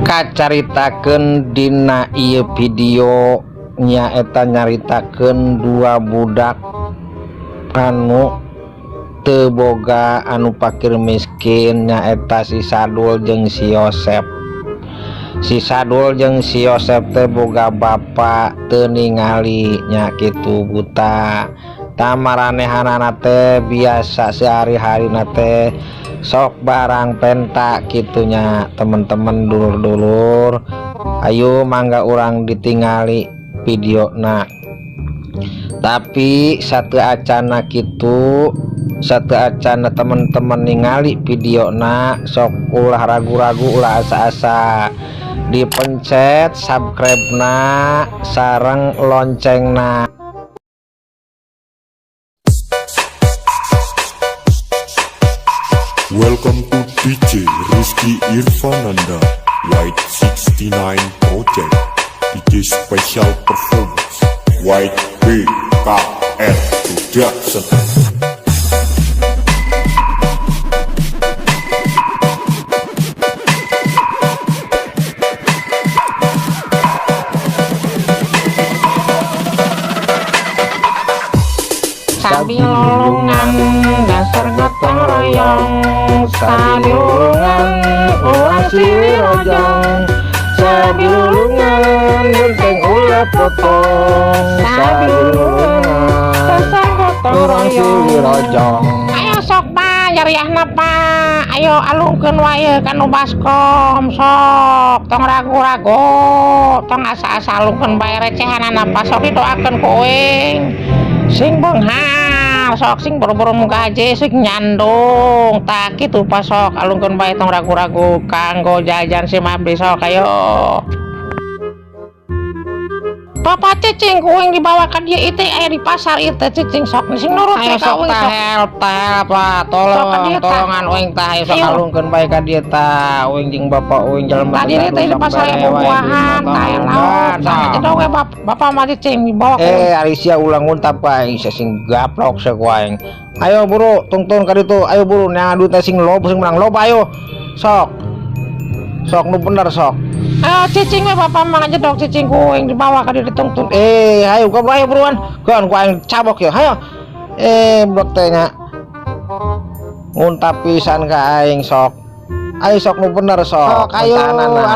kacaritakeun dina ieu video nyaeta nyaritakeun dua budak anu teu boga anu pakir miskin, nyaeta si Sadul jeung si Yosep. Si Sadul jeung si Yosep teh boga bapa teu ningali nya kitu buta. Tamaranehana teh biasa sehari-harina teh sok barang penta kitunya. Temen-temen dulur-dulur, ayo mangga urang ditingali videona. Tapi satu acana gitu, satu acana temen-temen ningali videona sok ulah ragu-ragu, ulah asa-asa dipencet subscribe na sareng lonceng na. Welcome to DJ Rizky Irfananda White 69 Project DJ Special Performance White BKR Production. Sabi lolongan dasar gotong royong, sabi lolongan ulah silih rojong, sabi lolongan gunting ulah potong, sabi lolongan dasar gotong royong silih rojong. Ayo sok pa jariahna pa, ayo alungkeun wae kanu baskom, sok tong ragu-ragu, tong asa-asa alungkeun bae recehanana pa, sok didoakeun ku euing sing beunghar, sok sing boro-boro muga aja sing nyandung tak kitu pas sok alungkeun bae tong ragu-ragu kanggo jajan si Mabdi sok ayo. Papa cicing kuing dibawa ka dieu ieu aya di pasar ieu teh cicing sok sing nurut teh ka uing sok help apa tolongan uing tah sok alungkeun bae ka dieu tah uing jeung bapak uing jalan tadi teh di pasar buah-buahan tah laut tah we bapak mah cicing dibawa Alicia ulang nguntap wae sing gaplok sok wae. Ayo buru tungtun ka ditu, ayo buru nya duit sing lob sing menang lob ayo sok nu bener sok. Cicing we bapak mah jedok cicing kuing dibawa ka dieu ditungtun. Ayo ka bae buruan. Kan kuing cabok ya. Hayo. Blok teh nya. Nguntap pisan ka aing sok. Ayo sok nu bener sok. Ayo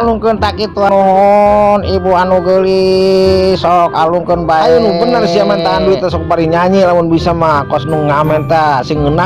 alungkeun tak kitu nuhun ibu anu geulis sok alungkeun bae. Ayo nu bener sia mah tahan duit sok bari nyanyi lamun bisa mah kos nu ngamen tah sing ngeunang